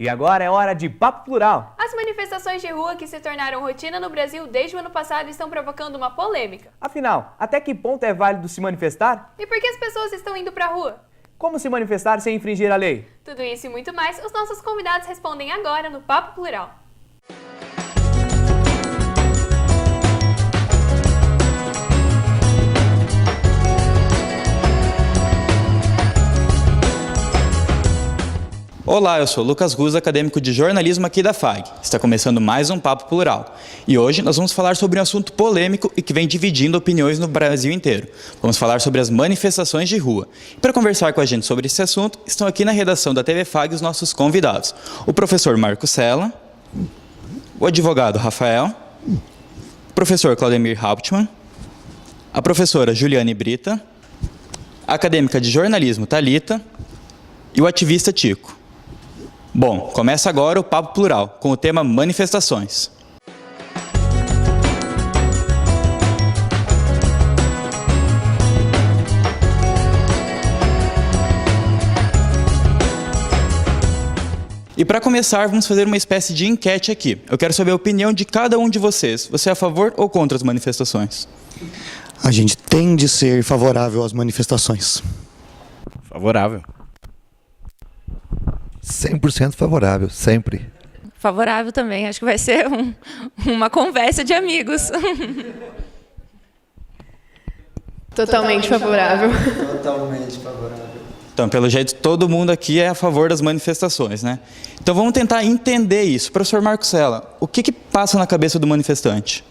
E agora é hora de Papo Plural. As manifestações de rua que se tornaram rotina no Brasil desde o ano passado estão provocando uma polêmica. Afinal, até que ponto é válido se manifestar? E por que as pessoas estão indo pra rua? Como se manifestar sem infringir a lei? Tudo isso e muito mais, os nossos convidados respondem agora no Papo Plural. Olá, eu sou Lucas Ruz, acadêmico de jornalismo aqui da FAG. Está começando mais um Papo Plural. E hoje nós vamos falar sobre um assunto polêmico e que vem dividindo opiniões no Brasil inteiro. Vamos falar sobre as manifestações de rua. E para conversar com a gente sobre esse assunto, estão aqui na redação da TV FAG os nossos convidados. O professor Marco Sella, o advogado Rafael, o professor Claudemir Hauptmann, a professora Juliane Brita, a acadêmica de jornalismo Thalita e o ativista Tico. Bom, começa agora o Papo Plural, com o tema manifestações. E para começar, vamos fazer uma espécie de enquete aqui. Eu quero saber a opinião de cada um de vocês. Você é a favor ou contra as manifestações? A gente tende a ser favorável às manifestações. Favorável. 100% favorável, sempre. Favorável também, acho que vai ser uma conversa de amigos. Totalmente favorável. Totalmente favorável. Então, pelo jeito, todo mundo aqui é a favor das manifestações, né? Então, vamos tentar entender isso. Professor Marco Sella, o que passa na cabeça do manifestante?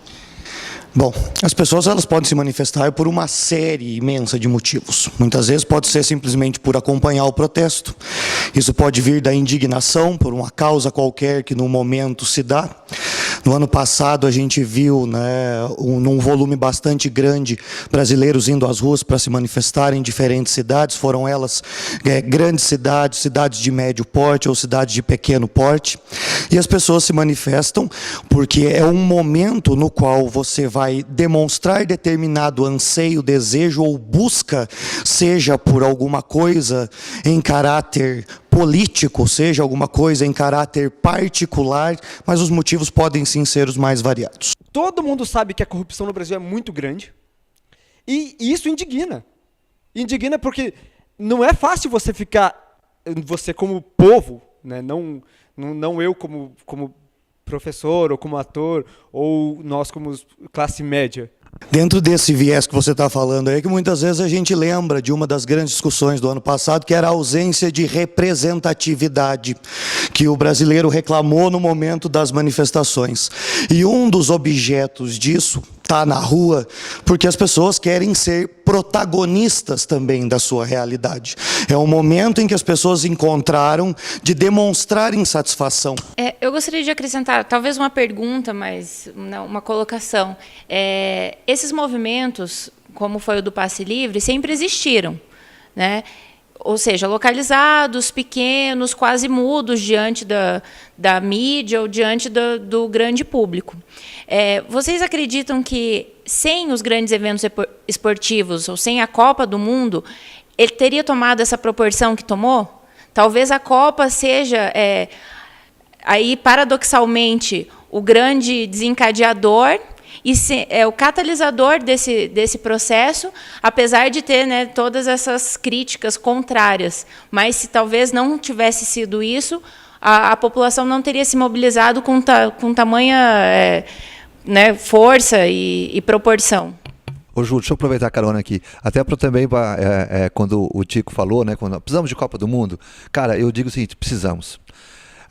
Bom, as pessoas elas podem se manifestar por uma série imensa de motivos. Muitas vezes pode ser simplesmente por acompanhar o protesto. Isso pode vir da indignação por uma causa qualquer que no momento se dá. No ano passado a gente viu, num volume bastante grande, brasileiros indo às ruas para se manifestar em diferentes cidades. Foram elas grandes cidades, cidades de médio porte ou cidades de pequeno porte. E as pessoas se manifestam porque é um momento no qual você vai demonstrar determinado anseio, desejo ou busca, seja por alguma coisa em caráter político, seja alguma coisa em caráter particular, mas os motivos podem sim ser os mais variados. Todo mundo sabe que a corrupção no Brasil é muito grande e isso indigna. Indigna porque não é fácil você ficar, você como povo, né? Não eu como professor ou como ator ou nós como classe média. Dentro desse viés que você está falando aí, que muitas vezes a gente lembra de uma das grandes discussões do ano passado, que era a ausência de representatividade, que o brasileiro reclamou no momento das manifestações. E um dos objetos disso está na rua, porque as pessoas querem ser protagonistas também da sua realidade. É um momento em que as pessoas encontraram de demonstrar insatisfação. Eu gostaria de acrescentar, talvez uma pergunta, mas não, uma colocação. Esses movimentos, como foi o do Passe Livre, sempre existiram, né? Ou seja, localizados, pequenos, quase mudos diante da mídia ou diante do grande público. Vocês acreditam que sem os grandes eventos esportivos ou sem a Copa do Mundo, ele teria tomado essa proporção que tomou? Talvez a Copa seja, aí paradoxalmente, o grande desencadeador e é o catalisador desse processo, apesar de ter, né, todas essas críticas contrárias. Mas se talvez não tivesse sido isso, a população não teria se mobilizado com tamanha força e proporção. Ô, Júlio, deixa eu aproveitar a carona aqui. Até para também, quando o Tico falou, né, quando precisamos de Copa do Mundo, cara, eu digo o seguinte, precisamos.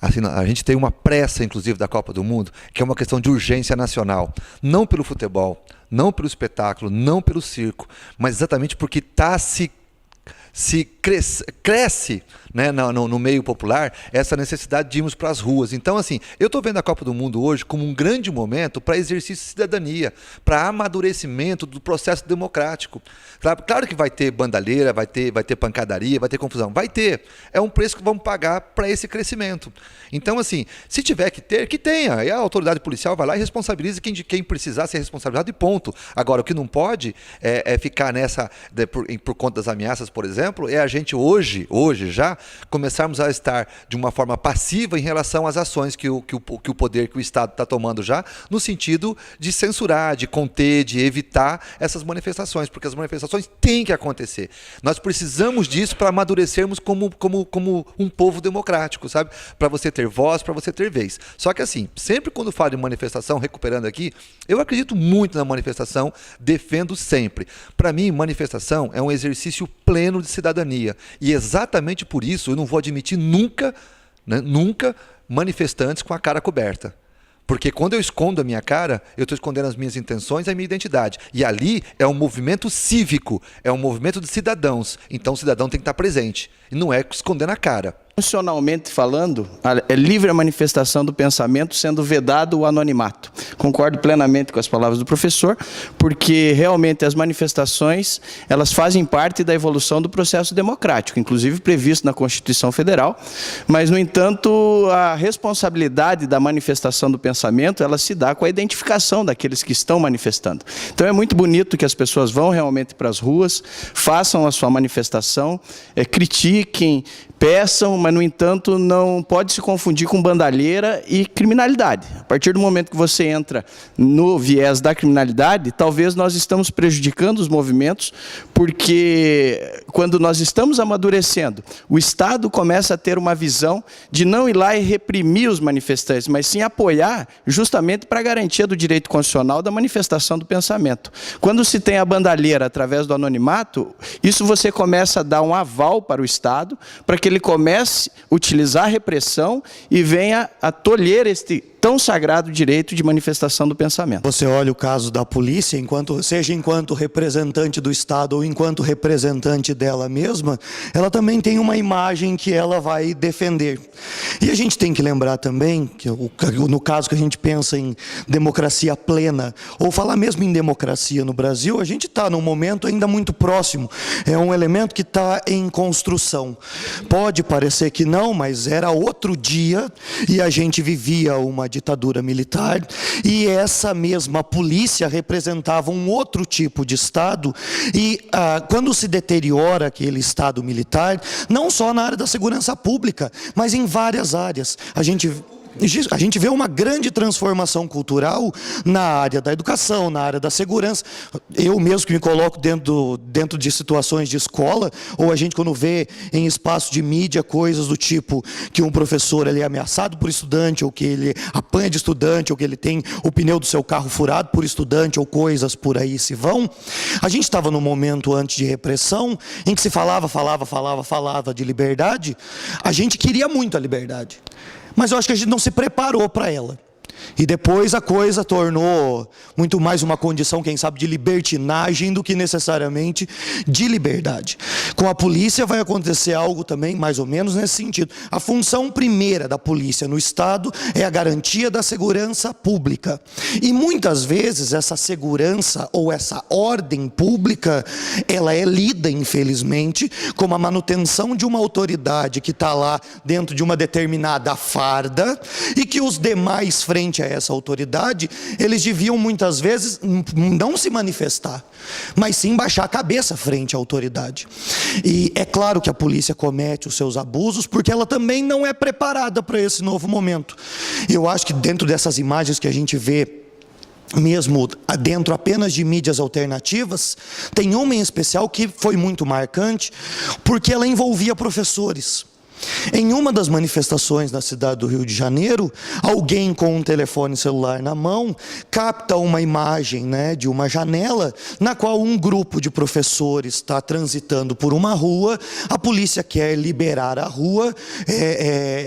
Assim, a gente tem uma pressa, inclusive, da Copa do Mundo, que é uma questão de urgência nacional. Não pelo futebol, não pelo espetáculo, não pelo circo, mas exatamente porque cresce, né, no meio popular essa necessidade de irmos para as ruas. Então, assim, eu estou vendo a Copa do Mundo hoje como um grande momento para exercício de cidadania, para amadurecimento do processo democrático. Claro que vai ter bandalheira, vai ter pancadaria, vai ter confusão. Vai ter. É um preço que vamos pagar para esse crescimento. Então, assim, se tiver que ter, que tenha. E a autoridade policial vai lá e responsabiliza quem precisar ser responsabilizado e ponto. Agora, o que não pode é ficar nessa, por conta das ameaças, por exemplo, é a gente hoje já começarmos a estar de uma forma passiva em relação às ações que o poder, que o Estado está tomando já, no sentido de censurar, de conter, de evitar essas manifestações, porque as manifestações têm que acontecer. Nós precisamos disso para amadurecermos como um povo democrático, sabe? Para você ter voz, para você ter vez. Só que assim, sempre quando falo de manifestação, recuperando aqui, eu acredito muito na manifestação, defendo sempre. Para mim, manifestação é um exercício pleno de cidadania. E exatamente por isso eu não vou admitir nunca, né, nunca manifestantes com a cara coberta. Porque quando eu escondo a minha cara, eu estou escondendo as minhas intenções e a minha identidade. E ali é um movimento cívico, é um movimento de cidadãos. Então o cidadão tem que estar presente. E não é escondendo a cara. Constitucionalmente falando, é livre a manifestação do pensamento, sendo vedado o anonimato. Concordo plenamente com as palavras do professor, porque realmente as manifestações, elas fazem parte da evolução do processo democrático, inclusive previsto na Constituição Federal, mas, no entanto, a responsabilidade da manifestação do pensamento, ela se dá com a identificação daqueles que estão manifestando. Então é muito bonito que as pessoas vão realmente para as ruas, façam a sua manifestação, critiquem, peçam, mas, no entanto, não pode se confundir com bandalheira e criminalidade. A partir do momento que você entra no viés da criminalidade, talvez nós estamos prejudicando os movimentos, porque quando nós estamos amadurecendo, o Estado começa a ter uma visão de não ir lá e reprimir os manifestantes, mas sim apoiar justamente para a garantia do direito constitucional da manifestação do pensamento. Quando se tem a bandalheira através do anonimato, isso você começa a dar um aval para o Estado, para que ele comece a utilizar a repressão e venha a tolher este tão sagrado direito de manifestação do pensamento. Você olha o caso da polícia, seja enquanto representante do Estado ou enquanto representante dela mesma, ela também tem uma imagem que ela vai defender. E a gente tem que lembrar também, que no caso que a gente pensa em democracia plena, ou falar mesmo em democracia no Brasil, a gente está num momento ainda muito próximo. É um elemento que está em construção. Pode parecer que não, mas era outro dia e a gente vivia uma ditadura militar, e essa mesma polícia representava um outro tipo de Estado, e quando se deteriora aquele Estado militar, não só na área da segurança pública, mas em várias áreas, a gente vê uma grande transformação cultural na área da educação, na área da segurança. Eu mesmo que me coloco dentro de situações de escola, ou a gente quando vê em espaço de mídia coisas do tipo que um professor ele é ameaçado por estudante, ou que ele apanha de estudante, ou que ele tem o pneu do seu carro furado por estudante, ou coisas por aí se vão. A gente estava num momento antes de repressão, em que se falava de liberdade. A gente queria muito a liberdade, mas eu acho que a gente não se preparou para ela. E depois a coisa tornou muito mais uma condição, quem sabe, de libertinagem do que necessariamente de liberdade. Com a polícia vai acontecer algo também mais ou menos nesse sentido. A função primeira da polícia no Estado é a garantia da segurança pública. E muitas vezes essa segurança ou essa ordem pública, ela é lida, infelizmente, como a manutenção de uma autoridade que está lá dentro de uma determinada farda, e que os demais frente a essa autoridade, eles deviam muitas vezes não se manifestar, mas sim baixar a cabeça frente à autoridade. E é claro que a polícia comete os seus abusos, porque ela também não é preparada para esse novo momento. Eu acho que dentro dessas imagens que a gente vê, mesmo dentro apenas de mídias alternativas, tem uma em especial que foi muito marcante, porque ela envolvia professores. Em uma das manifestações na cidade do Rio de Janeiro, alguém com um telefone celular na mão capta uma imagem, de uma janela na qual um grupo de professores está transitando por uma rua. A polícia quer liberar a rua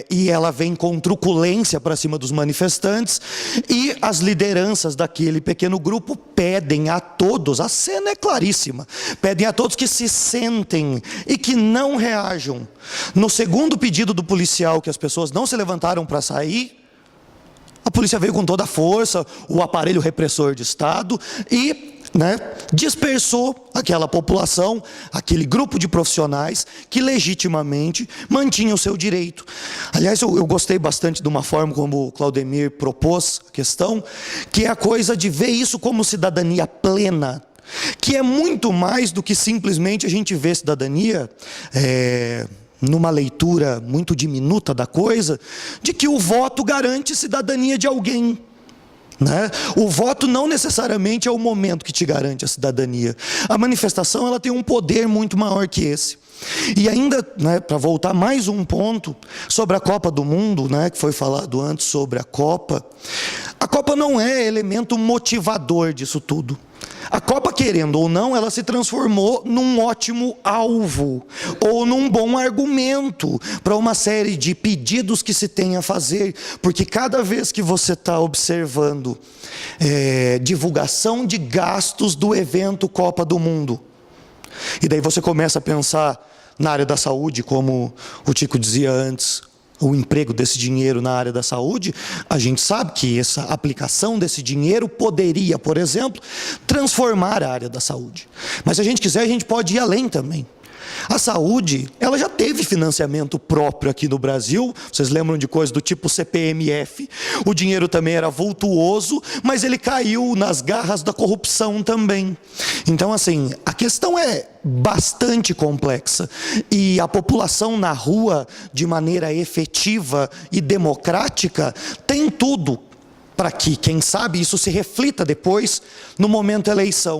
e ela vem com truculência para cima dos manifestantes, e as lideranças daquele pequeno grupo pedem a todos, a cena é claríssima, pedem a todos que se sentem e que não reajam. No segundo pedido do policial, que as pessoas não se levantaram para sair, a polícia veio com toda a força, o aparelho repressor de Estado, e dispersou aquela população, aquele grupo de profissionais que legitimamente mantinham o seu direito. Aliás, eu gostei bastante de uma forma como o Claudemir propôs a questão, que é a coisa de ver isso como cidadania plena, que é muito mais do que simplesmente a gente ver cidadania numa leitura muito diminuta da coisa, de que o voto garante cidadania de alguém. Né? O voto não necessariamente é o momento que te garante a cidadania. A manifestação ela tem um poder muito maior que esse. E ainda, né, para voltar mais um ponto sobre a Copa do Mundo, né, que foi falado antes sobre a Copa não é elemento motivador disso tudo. A Copa, querendo ou não, ela se transformou num ótimo alvo, ou num bom argumento para uma série de pedidos que se tem a fazer, porque cada vez que você está observando divulgação de gastos do evento Copa do Mundo, e daí você começa a pensar na área da saúde, como o Tico dizia antes, o emprego desse dinheiro na área da saúde, a gente sabe que essa aplicação desse dinheiro poderia, por exemplo, transformar a área da saúde. Mas se a gente quiser, a gente pode ir além também. A saúde, ela já teve financiamento próprio aqui no Brasil. Vocês lembram de coisas do tipo CPMF? O dinheiro também era vultuoso, mas ele caiu nas garras da corrupção também. Então, assim, a questão é bastante complexa. E a população na rua, de maneira efetiva e democrática, tem tudo para que, quem sabe, isso se reflita depois no momento da eleição.